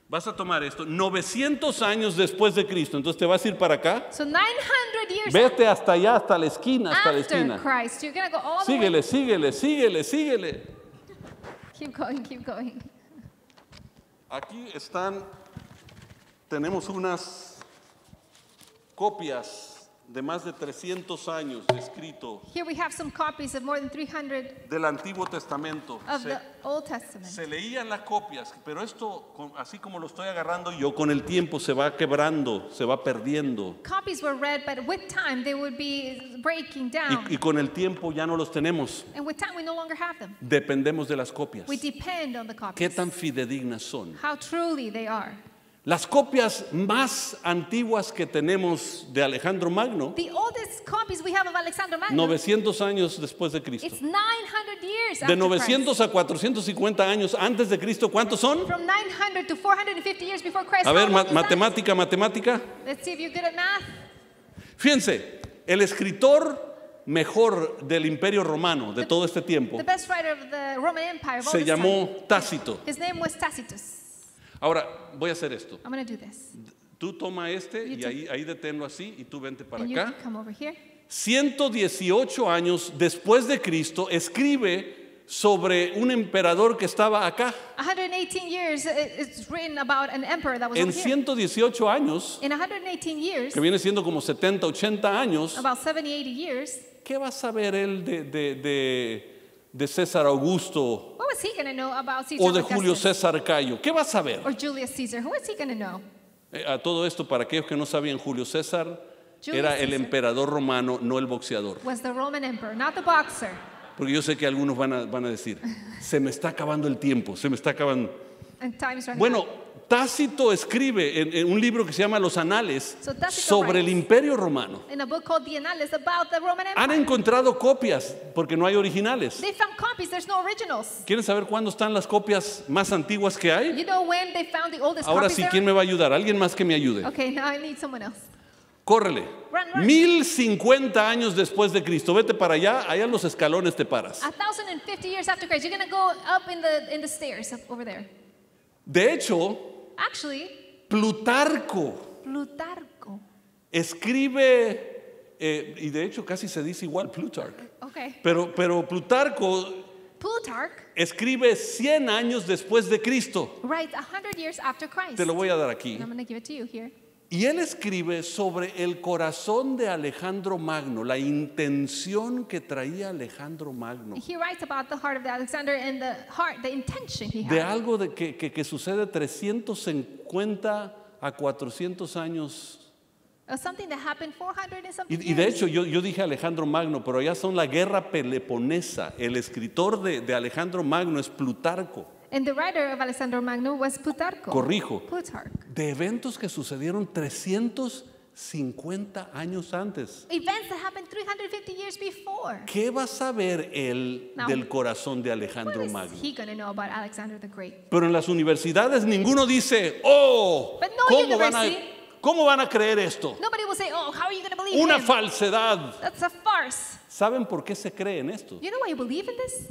Vas a tomar esto 900 años después de Cristo. Entonces te vas a ir para acá. So 900 years Vete hasta allá, hasta la esquina, hasta la after esquina. Christ, you're going to go all the way. Síguele. Keep going, keep going. Aquí tenemos unas copias de más de 300 años de escrito Here we have some copies of more than 300 del Antiguo Testamento. of the Old Testament. Se leían las copias, pero esto, así como lo estoy agarrando yo, con el tiempo se va quebrando, se va perdiendo. Copies were read, but with time they would be breaking down. Y con el tiempo ya no los tenemos. And with time we no longer have them. Dependemos de las copias. We depend on the ¿Qué copies. tan fidedignas son? How truly they are. Las copias más antiguas que tenemos de Alejandro Magno, The oldest copies we have of Alexander Magno, 900 años después de Cristo. it's 900 years De after 900 Christ. a 450 años antes de Cristo, ¿cuántos son? From 900 to 450 years before Christ. A ver, How long is that? matemática. Let's see if you're good at math. Fíjense, el escritor mejor del Imperio Romano de todo este tiempo The best writer of the Roman Empire of all se this time, llamó Tácito. his name was Tacitus. Ahora, voy a hacer esto. I'm going to do this. Tú toma este y You ahí deténlo así y tú vente para And you acá. can come over here. 118 años después de Cristo escribe sobre un emperador que estaba acá. 118 years, it's written about an emperor that was En over here. 118 años, In 118 years, que viene siendo como 70, 80 años, about 70, 80 years, ¿qué va a saber él de César Augusto what was he going to know about Caesar o de Julio Augustus César Cayo? ¿Qué va a saber? or Julius Caesar? Who was he going to know? A todo esto, para aquellos que no sabían, Julio César Julius era el Caesar emperador romano, no el boxeador. Was the Roman emperor, not the boxer. Porque yo sé que algunos van a decir, se me está acabando el tiempo, se me está acabando. And time's running Bueno, out. Tácito escribe en un libro que se llama Los Anales So Tácito sobre el writes Imperio Romano. In a book called The Annales about the Roman Han Empire. encontrado copias porque no hay originales. They found copies, there's no originals. ¿Quieren saber cuándo están las copias más antiguas que hay? You know when they found the oldest Ahora copies sí, there? ¿quién me va a ayudar? Alguien más que me ayude. Okay, now I need someone else. Córrele. Run. 1050 años después de Cristo. Vete para allá, allá en los escalones te paras. 1,050 years after Christ, you're going to go up in the stairs up over there. De hecho, Actually, Plutarco Plutarco. escribe, y de hecho casi se dice igual Plutarch, Okay. pero Plutarco Plutarch escribe 100 años después de Cristo. writes 100 years after Christ. Te lo voy a dar aquí. And I'm going to give it to you here. Y él escribe sobre el corazón de Alejandro Magno, la intención que traía Alejandro Magno, He writes about the heart of Alexander and the intention he de had. algo que sucede 350 a 400 años. Something that happened 400 and something Y de years. hecho yo dije Alejandro Magno, pero allá son la guerra peloponesa. El escritor de Alejandro Magno es Plutarco. And the writer of Alexander Magno was Plutarco. Corrijo. Plutarch. De eventos que sucedieron 350 años antes. Events that happened 350 years before. ¿Qué va a saber él No. del corazón de What Alejandro is Magno? he going to know about Alexander the Great? Pero en las universidades ninguno dice, oh, But no university. ¿cómo van a creer esto? Nobody will say, oh, how are you going to believe Una him? falsedad. That's a farce. ¿Saben por qué se cree en esto? You know why you believe in this?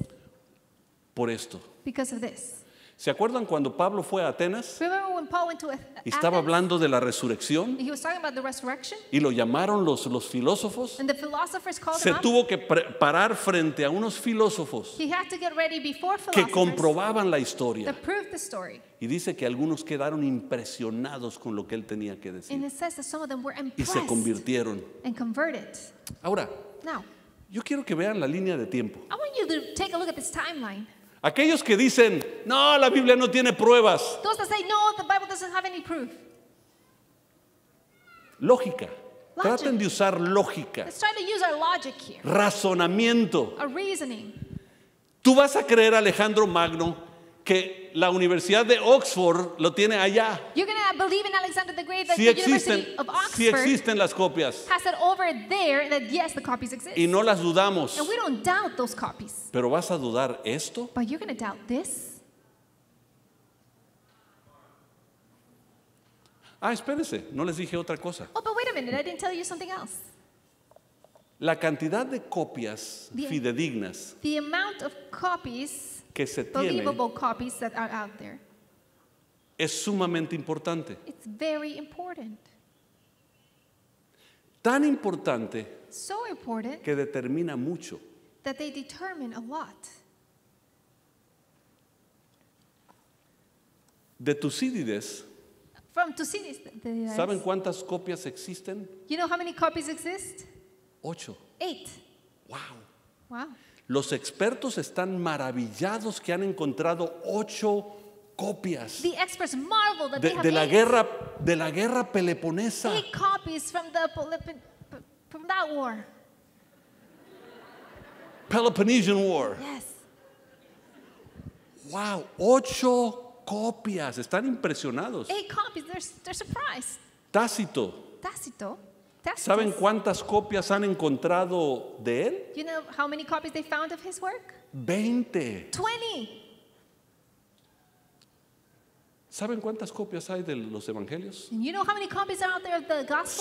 Por esto. Because of this. ¿Se acuerdan cuando Pablo fue a Atenas Remember when Paul went to y estaba Athens? hablando de la resurrección He was talking about the resurrection, y lo llamaron los filósofos? and the philosophers called Se him up. tuvo que parar frente a unos filósofos He had to get ready before que philosophers comprobaban la that historia. proved the story. Y dice que algunos quedaron impresionados con lo que él tenía que And decir it says that some of them were y impressed se convirtieron. and converted. Ahora, Now, yo quiero que vean la línea de tiempo. I want you to take a look at this timeline. Aquellos que dicen, no, la Biblia no tiene pruebas. Those that say, no, the Bible doesn't have any proof. lógica. Logic. Traten de usar lógica, Let's try to use our logic here, razonamiento. our reasoning. Tú vas a creer, Alejandro Magno, que la Universidad de Oxford lo tiene allá. You're going to believe in Alexander the Great that Si the existen, University of si Oxford existen las copias has it over there that yes, the copies exist. y no las dudamos. And we don't doubt those copies. Pero vas a dudar esto. But you're going to doubt this? Espérense, no les dije otra cosa. Oh, but wait a minute, I didn't tell you something else. La cantidad de copias Bien. fidedignas The amount of copies, que se tiene believable copies that are out there, es sumamente importante. it's very important. Tan importante So important que determina mucho. that they determine a lot. De Tucídides, From Thucydides, ¿saben cuántas copias existen? you know how many copies exist? 8. 8. ¡Wow! Wow. Los expertos están maravillados que han encontrado 8 copias The experts marvel that they have de la guerra peloponesa. 8 copies from from that war. Peloponnesian War. Yes. ¡Wow! 8 copias. Están impresionados. 8 copies. They're surprised. Tácito. Tácito. ¿Saben Tacitus. cuántas copias han encontrado de él? You know how many copies they found of his work? 20. 20. ¿Saben cuántas copias hay de los evangelios? And you know how many copies are out there of the Gospels?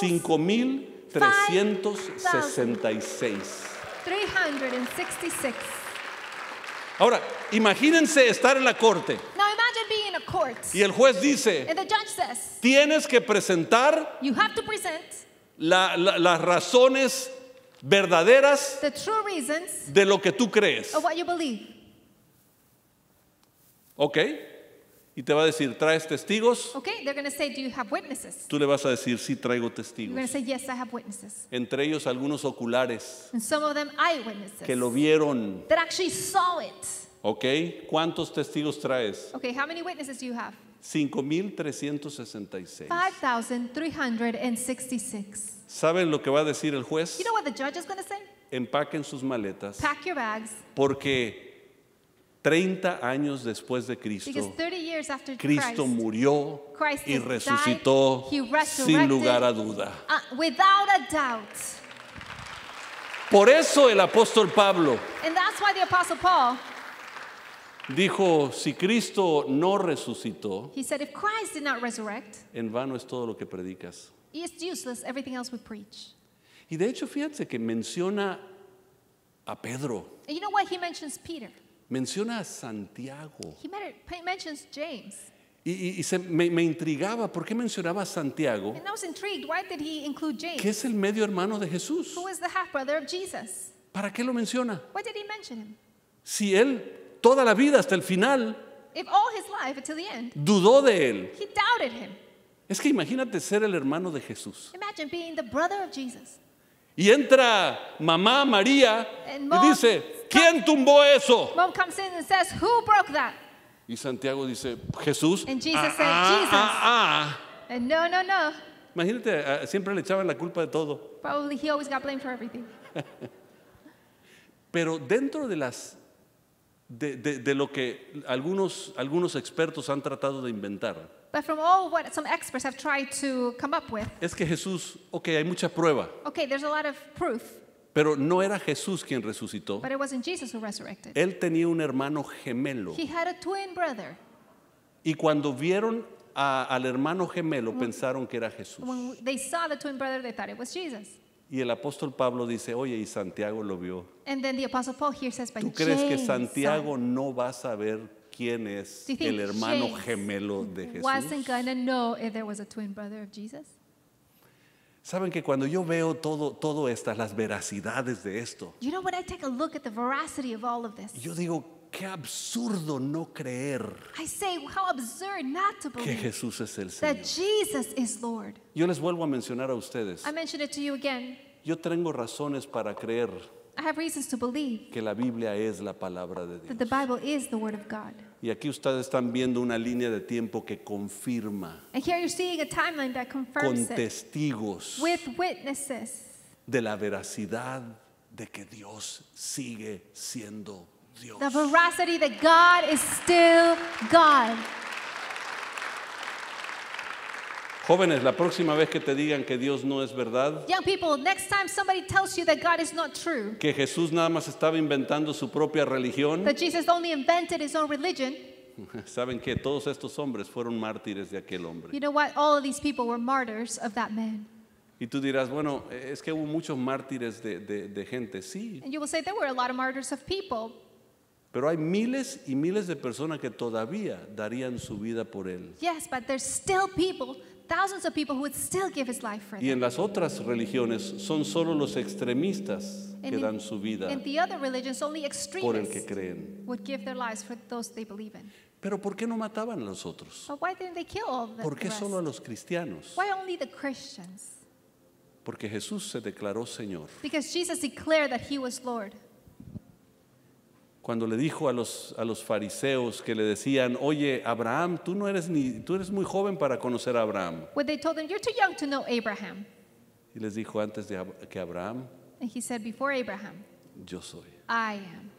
5,366. 366. Ahora, imagínense estar en la corte Now imagine being in a court. y el juez dice, And the judge says, tienes que presentar you have to present las razones verdaderas the true reasons de lo que tú crees. of what you believe. ¿Ok? Y te va a decir, ¿traes testigos? Okay, they're going to say, do you have witnesses? Tú le vas a decir, sí, traigo You're going to testigos. say, yes, I have witnesses. Entre ellos algunos oculares And some of them eyewitnesses que lo vieron. that actually saw it. ¿Ok? ¿Cuántos testigos traes? Okay, how many witnesses do you have? 5,366. 5,366. ¿Saben lo que va a decir el juez? You know what the judge is going to say? Empaquen sus maletas Pack your bags. porque 30 años después de Because Cristo, 30 years after Cristo murió Christ y has resucitó died, he resurrected, sin lugar a duda. Without a doubt. Por eso el apóstol Pablo And that's why the Apostle Paul, dijo, si Cristo no resucitó, he said, if Christ did not resurrect, en vano es todo lo que predicas. it's useless everything else we preach. Y de hecho, fíjense que menciona a Pedro, And you know what? He mentions Peter. menciona a Santiago. He mentions James. Me intrigaba, ¿por qué mencionaba a Santiago, And I was intrigued. Why did he include James? que es el medio hermano de Jesús? Who is the half-brother of Jesus? ¿Para qué lo menciona? Why did he mention him? Si él toda la vida hasta el final If all his life until the end, dudó de él. he doubted him. Es que imagínate ser el hermano de Jesús. Imagine being the brother of Jesus. Y entra mamá María And y mom dice, ¿quién tumbó eso? Mom comes in and says, who broke that? Y Santiago dice, Jesús. And Jesus said, Jesus. ah. And no. Imagínate, siempre le echaban la culpa de todo. Probably he always got blamed for everything. Pero dentro de lo que algunos expertos han tratado de inventar, But from all what some experts have tried to come up with, es que Jesús, hay mucha prueba, okay, there's a lot of proof, pero no era Jesús quien resucitó. but it wasn't Jesus who resurrected. Él tenía un hermano gemelo. He had a twin brother. Y cuando vieron al hermano gemelo, pensaron que era Jesús. When they saw the twin brother, they thought it was Jesus. Y el apóstol Pablo dice, oye, y Santiago lo vio. And then the Apostle Paul here says, but ¿Tú crees que James Santiago no va a saber quién es Do you think el hermano James gemelo de wasn't Jesús? gonna know if there was a twin brother of Jesus? Saben que cuando yo veo todo estas, las veracidades de esto, You know, when I take a look at the veracity of all of this, yo digo, qué absurdo no creer I say, how absurd not to que believe Jesús es el that Señor. Jesus is Lord. Yo les vuelvo a mencionar a ustedes, I mentioned it to you again. yo tengo razones para creer I have reasons to believe que la Biblia es la palabra de that the Dios. Bible is the Word of God. Y aquí ustedes están viendo una línea de tiempo que confirma And here you're seeing a timeline that con confirms it testigos with witnesses de la veracidad de que Dios sigue siendo Dios. the veracity that God is still God. Jóvenes, la próxima vez que te digan que Dios no es verdad, Young people, next time somebody tells you that God is not true, que Jesús nada más estaba inventando su propia religión, that Jesus only invented his own religion, saben que todos estos hombres fueron mártires de aquel hombre. you know what? All of these people were martyrs of that man. Y tú dirás, bueno, es que hubo muchos mártires de gente, sí, And you will say there were a lot of martyrs of people, pero hay miles y miles de personas que todavía darían su vida por él. yes, but there's still people, thousands of people who would still give his life for Y en them. las otras religiones son solo los extremistas que And dan su vida in the other religions, only por el que extremists creen. would give their lives for those they believe in. Pero ¿por qué no mataban a los otros? But why didn't they kill all of ¿Por the qué solo a rest? los cristianos? Why only the Christians? Porque Jesús se declaró Señor. Because Jesus declared that he was Lord. Cuando le dijo a los fariseos que le decían, oye, Abraham, tú eres muy joven para conocer a Abraham. When they told him, "You're too young to know Abraham," Y les dijo, antes de que Abraham, and he said, "Before Abraham, yo soy. I am."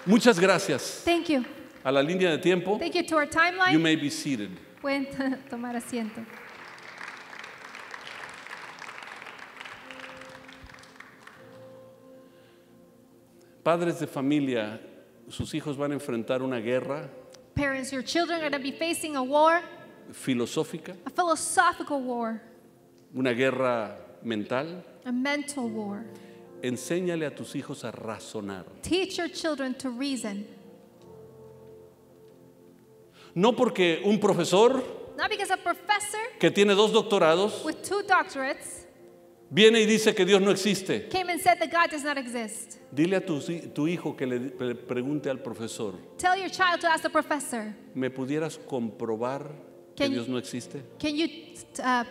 Muchas gracias. Thank you. A la línea de tiempo, Thank you to our you timeline. may be seated. Pueden tomar asiento. Padres de familia, sus hijos van a enfrentar una guerra Parents, your children are going to be facing a war, filosófica, a philosophical war, una guerra mental. a mental war. Enséñale a tus hijos a razonar. Teach your children to reason. No porque un profesor Not because a professor que tiene 2 doctorados with 2 doctorates viene y dice que Dios no existe. came and said that God does not exist. Dile a tu hijo que le pregunte al profesor, Tell your child to ask the professor, ¿me pudieras comprobar que Can you- Dios no existe? can you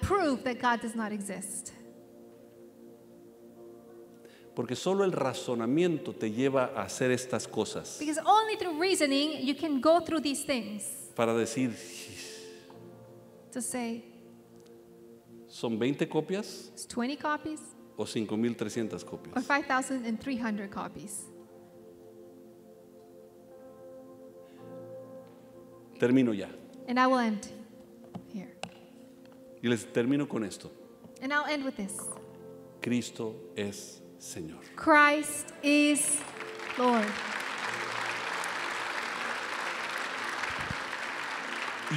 prove that God does not exist? Porque solo el razonamiento te lleva a hacer estas cosas. Because only through reasoning you can go through these things Para decir, to say, ¿son 20 copias it's 20 copies o 5,300 or copias? 5,300 copies. Termino ya. And I will end here. Y les termino con esto. And I'll end with this. Cristo es Señor. Christ is Lord.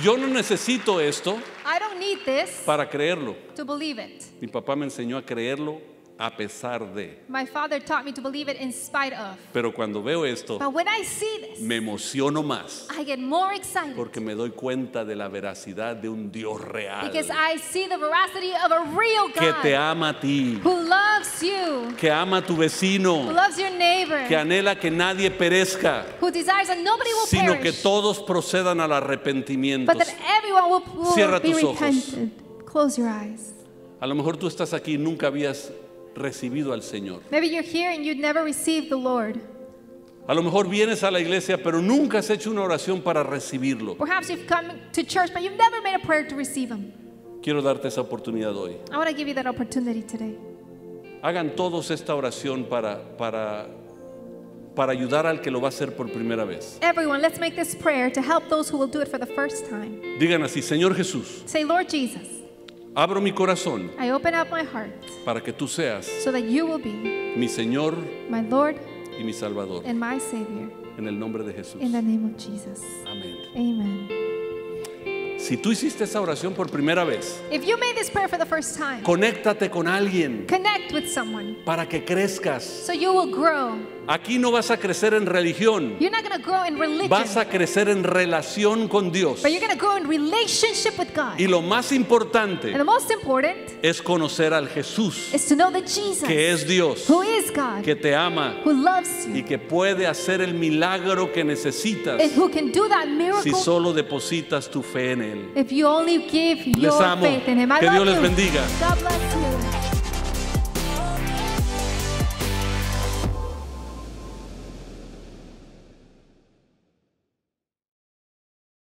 Yo no necesito esto I don't need this para creerlo. to believe it. Mi papá me enseñó a creerlo a pesar de. My father taught me to believe it in spite of. Pero cuando veo esto, But when I see this, me emociono más I get more excited porque me doy cuenta de la veracidad de un Dios real because I see the veracity of a real que te God ama a ti, who loves you, que ama a tu who vecino, loves your neighbor, que anhela que nadie perezca, who desires that nobody will sino que perish, todos procedan al arrepentimiento. but that everyone will Cierra be tus ojos. repented. Close your eyes. A lo mejor tú estás aquí y nunca habías recibido al Señor. Maybe you're here and you'd never received the Lord. A lo mejor vienes a la iglesia, pero nunca has hecho una oración para recibirlo. Perhaps you've come to church, but you've never made a prayer to receive Him. Quiero darte esa oportunidad hoy. I want to give you that opportunity today. Hagan todos esta oración para ayudar al que lo va a hacer por primera vez. Everyone, let's make this prayer to help those who will do it for the first time. Digan así: Señor Jesús, Say, Lord Jesus, abro mi corazón I open up my heart para que tú seas so that you will be mi Señor my Lord y mi Salvador. and my Savior. En el nombre de Jesús. In the name of Jesus. Amén. Amen. Si tú hiciste esa oración por primera vez, If you made this prayer for the first time, conéctate con alguien connect with someone para que crezcas, so you will grow, Aquí no vas a crecer en religión, You're not going to grow in religion, vas a crecer en relación con Dios. but you're going to grow in relationship with God. Y lo más importante And the most important es conocer al Jesús, is to know that Jesus, que es Dios, who is God, que te ama who loves y you, que puede hacer el milagro que necesitas and who can do that si miracle solo depositas tu fe en Él. if you only give Les your amo. faith in Him. I Que love Dios les you. bendiga. God bless you.